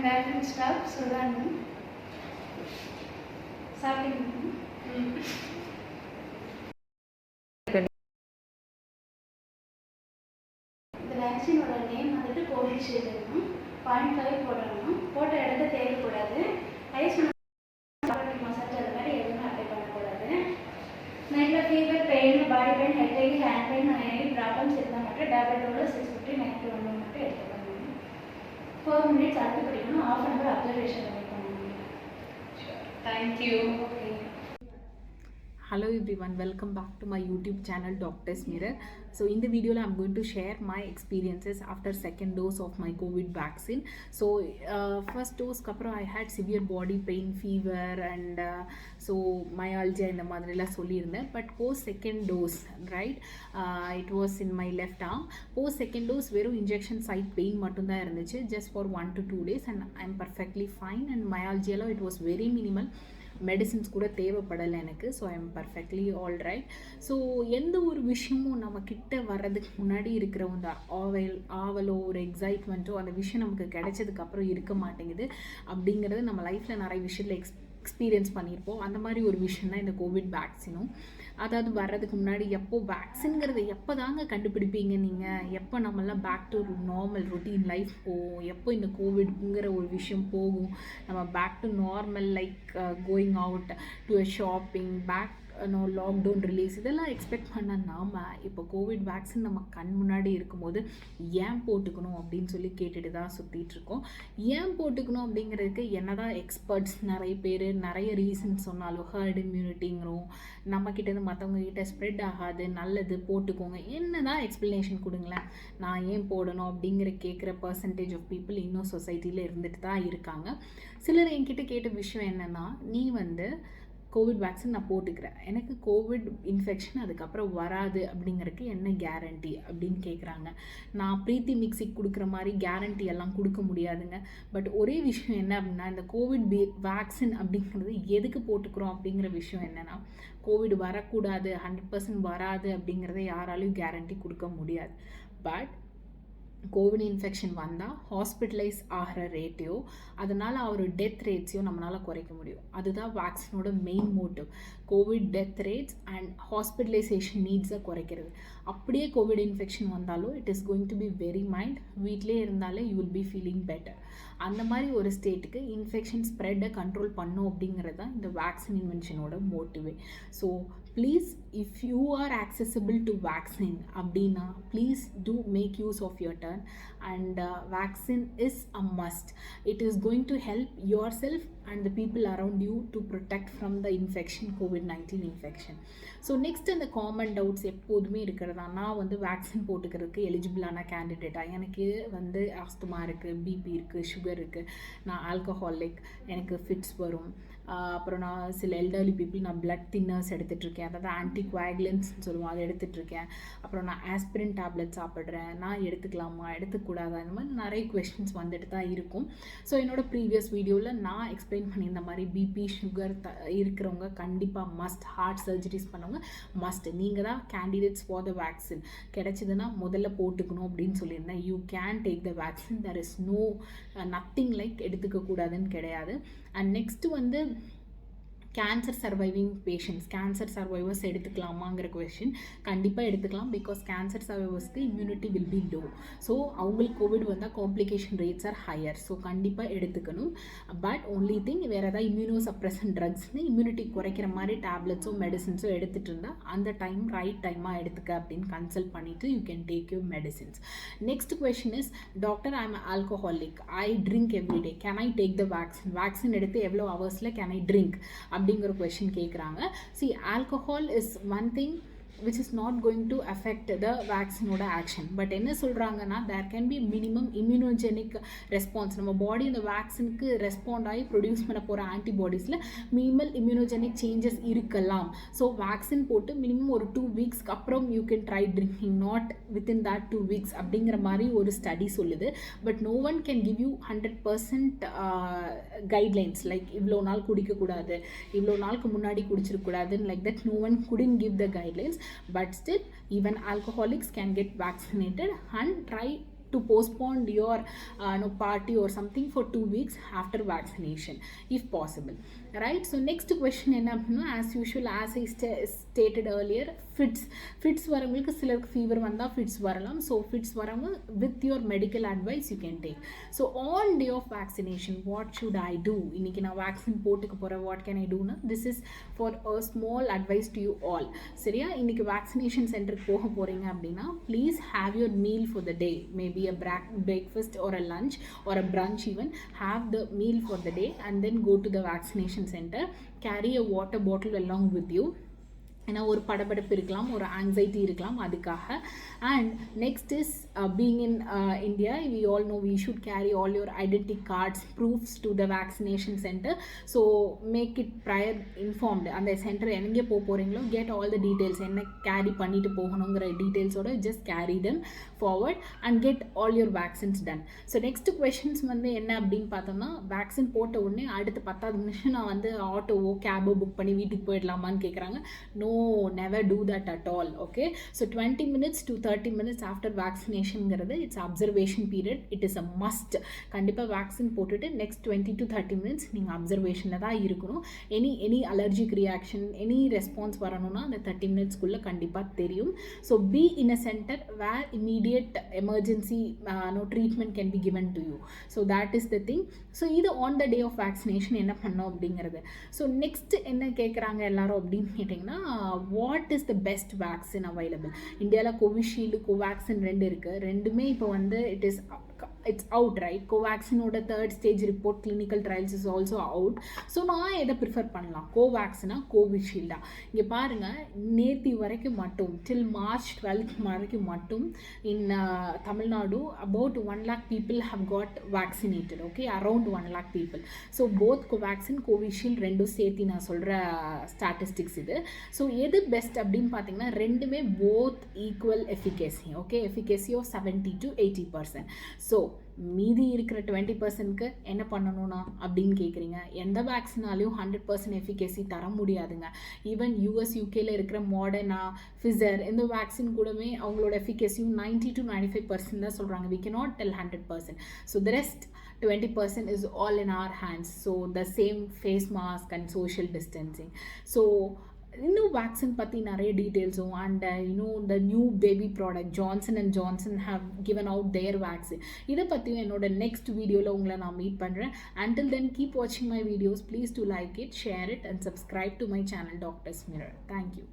Packing staff சுதானு. சாப்பிட்டீங்க? இந்த வேக்சினோட name வந்துட்டு கோவிஷீல்டு இருக்கும். 0.5 போடணும். போட்ட இடத்த தேவைக்கூடாது. ஐஸ் மசாஜ் அது மாதிரி எதுவுமே அப்ளை பண்ணக்கூடாது. நைட்டில் fever, pain, body pain, headache, hand pain, any problems இருந்தால் மட்டும் டேப்லெட்டோட 650 நைட்டு 1 மட்டும் எடுத்துக்கணும். 4 minutes அடுத்து குடிக்கணும். 1/2 an hour அப்சர்வேஷன் பண்ணிக்கணும். Thank you. Okay. Hello everyone, welcome back to my YouTube channel Doctor's Mirror. So in the video I'm going to share my experiences after second dose of my COVID vaccine. So first dose kapra I had severe body pain, fever and so myalgia இந்த மாதிரிலாம் சொல்லியிருந்தேன். But post second dose, right, it was in my left arm. Post second dose வெறும் injection site pain மட்டும்தான் இருந்துச்சு, just for 1 to 2 days and I'm perfectly fine. And myalgia it was very minimal, medicines கூட தேவைப்படலை எனக்கு. So I am perfectly all right. So எந்த ஒரு விஷயமும் நம்ம கிட்ட வர்றதுக்கு முன்னாடி இருக்கிற அந்த ஆவலோ ஒரு எக்ஸைட்மெண்ட்டோ அந்த விஷயம் நமக்கு கிடைச்சதுக்கப்புறம் இருக்க மாட்டேங்குது. அப்படிங்கிறது நம்ம லைஃப்பில் நிறைய விஷயத்தில் எக்ஸ்பீரியன்ஸ் பண்ணியிருப்போம். அந்த மாதிரி ஒரு விஷயம் தான் இந்த கோவிட் வேக்சினும். அதாவது வர்றதுக்கு முன்னாடி எப்போ வேக்சின்ங்கிறத எப்போ தாங்க கண்டுபிடிப்பீங்க நீங்கள்? எப்போ நம்மளாம் back to normal routine life போவோம்? எப்போ இந்த கோவிட்ங்கிற ஒரு விஷயம் போகும்? நம்ம back to normal like going out to a shopping, back lockdown release இதெல்லாம் எக்ஸ்பெக்ட் பண்ண நாம் இப்போ கோவிட் வேக்சின் நம்ம கண் முன்னாடி இருக்கும்போது ஏன் போட்டுக்கணும் அப்படின்னு சொல்லி கேட்டுட்டு தான் சுற்றிட்டுருக்கோம். ஏன் போட்டுக்கணும் அப்படிங்கிறதுக்கு என்ன தான் எக்ஸ்பர்ட்ஸ் நிறைய பேர் நிறைய ரீசன் சொன்னாலும் ஹர்ட் இம்யூனிட்டிங்கிறோம், நம்மக்கிட்டேருந்து மற்றவங்க கிட்ட ஸ்ப்ரெட் ஆகாது, நல்லது போட்டுக்கோங்க, என்ன தான் எக்ஸ்ப்ளனேஷன் கொடுங்களேன். நான் ஏன் போடணும் அப்படிங்கிற கேட்குற பர்சன்டேஜ் ஆஃப் பீப்புள் இன்னும் சொசைட்டியில் இருந்துட்டு தான் இருக்காங்க. சிலர் என்கிட்ட கேட்ட விஷயம் என்னென்னா, நீ கோவிட் வேக்சின் நான் போட்டுக்கிறேன், எனக்கு கோவிட் இன்ஃபெக்ஷன் அதுக்கப்புறம் வராது அப்படிங்கிறதுக்கு என்ன கேரண்டி அப்படின்னு கேட்குறாங்க. நான் ப்ரீத்தி மிக்ஸிக்கு கொடுக்குற மாதிரி கேரண்டி எல்லாம் கொடுக்க முடியாதுங்க. பட் ஒரே விஷயம் என்ன அப்படின்னா, இந்த கோவிட் வேக்சின் அப்படிங்கிறது எதுக்கு போட்டுக்கிறோம் அப்படிங்கிற விஷயம் என்னென்னா, கோவிட் வரக்கூடாது, 100% வராது அப்படிங்கிறத யாராலையும் கேரண்டி கொடுக்க முடியாது. பட் கோவிட் இன்ஃபெக்ஷன் வந்தால் ஹாஸ்பிட்டலைஸ் ஆகிற ரேட்டையோ அதனால் அவர் டெத் ரேட்ஸையோ நம்மளால் குறைக்க முடியும். அதுதான் வேக்சினோட main motive. Covid death rates and hospitalisation நீட்ஸை குறைக்கிறது. அப்படியே கோவிட் இன்ஃபெக்ஷன் வந்தாலும் it is going to be very mild, வீட்டிலே இருந்தாலே you will be feeling better. அந்த மாதிரி ஒரு ஸ்டேட்டுக்கு இன்ஃபெக்ஷன் ஸ்ப்ரெட்டை கண்ட்ரோல் பண்ணும் அப்படிங்கிறது தான் இந்த வேக்சின் இன்வென்ஷனோட மோட்டிவே. So please if you are accessible to vaccine அப்படின்னா please do make use of your turn and vaccine is a must. It is going to help yourself and the people around you to protect from the infection, COVID-19 infection. So next அந்த common doubts எப்போதுமே இருக்கிறதா, நான் vaccine போட்டுக்கிறதுக்கு எலிஜிபிளான கேண்டிடேட்டாக, எனக்கு asthma இருக்குது, BP இருக்குது, sugar இருக்குது, நான் alcoholic, எனக்கு ஃபிட்ஸ் வரும், அப்புறம் நான் சில எல்டர்லி பீப்புள் நான் பிளட் தின்னர்ஸ் எடுத்துகிட்ருக்கேன், அதாவது ஆன்டிகுவாகுலன்ட்ஸ்னு சொல்லுவோம், அதை எடுத்துகிட்ருக்கேன், அப்புறம் நான் ஆஸ்பிரின் டேப்லெட் சாப்பிட்றேன், நான் எடுத்துக்கலாமா எடுத்துக்கூடாதா, இந்த மாதிரி நிறைய கொஸ்டின்ஸ் வந்துட்டு தான் இருக்கும். ஸோ என்னோடய ப்ரீவியஸ் வீடியோவில் நான் எக்ஸ்பிளைன் பண்ணியிருந்த மாதிரி பிபி சுகர் இருக்கிறவங்க கண்டிப்பாக மஸ்ட், ஹார்ட் சர்ஜரிஸ் பண்ணவங்க மஸ்ட், நீங்கள் தான் கேண்டிடேட்ஸ் ஃபார் த வேக்சின். கிடைச்சதுன்னா முதல்ல போட்டுக்கணும் அப்படின்னு சொல்லியிருந்தேன். You can take the vaccine, there is no nothing like எடுத்துக்கக்கூடாதுன்னு கிடையாது. And next cancer surviving patients, cancer survivors எடுத்துக்கலாமாங்கிற கொஷின். கண்டிப்பாக எடுத்துக்கலாம், பிகாஸ் கேன்சர் சர்வைவர்ஸ்க்கு immunity will be low. So அவங்களுக்கு கோவிட் வந்தால் complication rates are higher. So கண்டிப்பாக எடுத்துக்கணும். பட் ஒன்லி திங், வேறு ஏதாவது இம்யூனோ சப்ரெசன்ட் ட்ரக்ஸ்னு இம்யூனிட்டி குறைக்கிற மாதிரி டேப்லெட்ஸோ மெடிசின்ஸோ எடுத்துகிட்டு இருந்தால் அந்த டைம் ரைட் டைமாக எடுத்துக்க அப்படின்னு கன்சல்ட் பண்ணிவிட்டு you can take your medicines. Next question is, doctor I am alcoholic, I drink everyday, can I take the vaccine? Vaccine எடுத்து எவ்வளோ ஹவர்ஸில் கேன் ஐ ட்ரிங்க் அப்படிங்கிற கொஸ்டின் கேட்குறாங்க. See, alcohol is one thing which is not going to affect the vaccine action. But என்ன சொல்கிறாங்கன்னா, there can be minimum immunogenic response. நம்ம பாடி இந்த வேக்சினுக்கு respond ஆகி ப்ரொடியூஸ் பண்ண போகிற ஆன்டிபாடிஸில் மினிமல் இம்யூனோஜெனிக் சேஞ்சஸ் இருக்கலாம். ஸோ வேக்சின் போட்டு மினிமம் ஒரு 2 வீக்ஸ்க்கு அப்புறம் you can try drinking, not within that 2 weeks அப்படிங்கிற மாதிரி ஒரு ஸ்டடி சொல்லுது. But no one can give you 100% guidelines like இவ்வளோ நாள் குடிக்கக்கூடாது, இவ்வளோ நாளுக்கு முன்னாடி குடிச்சிருக்கூடாதுன்னு, like that no one couldn't give the guidelines. But still, even alcoholics can get vaccinated and try to postpone your party or something for 2 weeks after vaccination if possible, right? So next question enna appadina, as usual, as I stated earlier, fits வரவங்களுக்கு சிலருக்கு fever வந்தா fits வரலாம். So fits வரவங்க with your medical advice you can take. So on day of vaccination what should I do? இன்னைக்கு நான் vaccine போட்டுக்க போறேன், what can I do na? This is for a small advice to you all. சரியா? இன்னைக்கு vaccination center போக போறீங்க அப்படின்னா please have your meal for the day, maybe a breakfast or a lunch or a brunch even. Have the meal for the day and then go to the vaccination center. Carry a water bottle along with you. ஏன்னா ஒரு படபடப்பு இருக்கலாம், ஒரு anxiety இருக்கலாம், அதுக்காக. And next is being in India, we all know we should carry all your identity cards proofs to the vaccination centre. So make it prior informed. அந்த centre எங்கே போக போகிறீங்களோ கெட் ஆல் த டீட்டெயில்ஸ், என்ன carry பண்ணிட்டு போகணுங்கிற டீட்டெயில்ஸோட just carry them forward and get all your vaccines done. So next questions வந்து என்ன அப்படின்னு பார்த்தோம்னா, வேக்சின் போட்ட உடனே அடுத்து 10 நிமிஷம் நான் வந்து ஆட்டோவோ கேபோ புக் பண்ணி வீட்டுக்கு போயிடலாமான்னு கேட்குறாங்க. No, never do that at all. Okay, so 20 minutes to 30 minutes after vaccination ங்கிறது it's observation period. It is a must. கண்டிப்பாக வேக்சின் போட்டுட்டு next 20 to 30 minutes நீங்கள் அப்சர்வேஷனில் தான் இருக்கணும். Any allergic reaction, any response வரணும்னா அந்த 30 மினிட்ஸ்க்குள்ளே கண்டிப்பாக தெரியும். So be in a centre where immediate emergency treatment can be given to you. So that is the thing. So இது on the day of vaccination என்ன பண்ணோம் அப்படிங்கிறது. ஸோ நெக்ஸ்ட் என்ன கேட்குறாங்க எல்லாரும் அப்படின்னு கேட்டிங்கன்னா, what is the best vaccine available? இந்தியாவில் கோவிஷீல்டு, கோவேக்சின் 2 இருக்குது. ரெண்டுமே இப்போ வந்து it's out, right? கோவேக்சினோட 3rd stage report clinical trials is also out. So நான் எதை ப்ரிஃபர் பண்ணலாம், கோவேக்சினா கோவிஷீல்டா? இங்கே பாருங்கள், நேற்று வரைக்கும் மட்டும் till March 12th வரைக்கும் மட்டும் in Tamil Nadu about 1 lakh people have got vaccinated. Okay, around 1 lakh people. So both Covaxin Covishield ரெண்டும் சேர்த்து நான் சொல்கிற ஸ்டாட்டிஸ்டிக்ஸ் இது. ஸோ எது பெஸ்ட் அப்படின்னு பார்த்தீங்கன்னா, ரெண்டுமே both equal efficacy. Okay, efficacy of 70 to 80%. So மீதி இருக்கிற 20%க்கு என்ன பண்ணணும்னா அப்படின்னு கேட்குறீங்க. எந்த வேக்சினாலையும் 100% எஃபிகேசி தர முடியாதுங்க. ஈவன் யூஎஸ் யூகேல இருக்கிற மாடர்னா, ஃபிசர், இந்த வேக்சின் கூடவே அவங்களோட எஃபிகேசியும் 90 to 95% தான் சொல்கிறாங்க. we cannot tell 100%. so the rest 20% is all in our hands. So the same face mask and social distancing. So இன்னும் வேக்சின் பற்றி நிறைய டீட்டெயில்ஸும் and the new baby product Johnson & Johnson have given out their vaccine, இதை பற்றியும் என்னோட next வீடியோவில் உங்களை நான் மீட் பண்ணுறேன். until then keep watching my videos. Please do like it, share it and subscribe to my channel Doctor's Mirror. Thank you.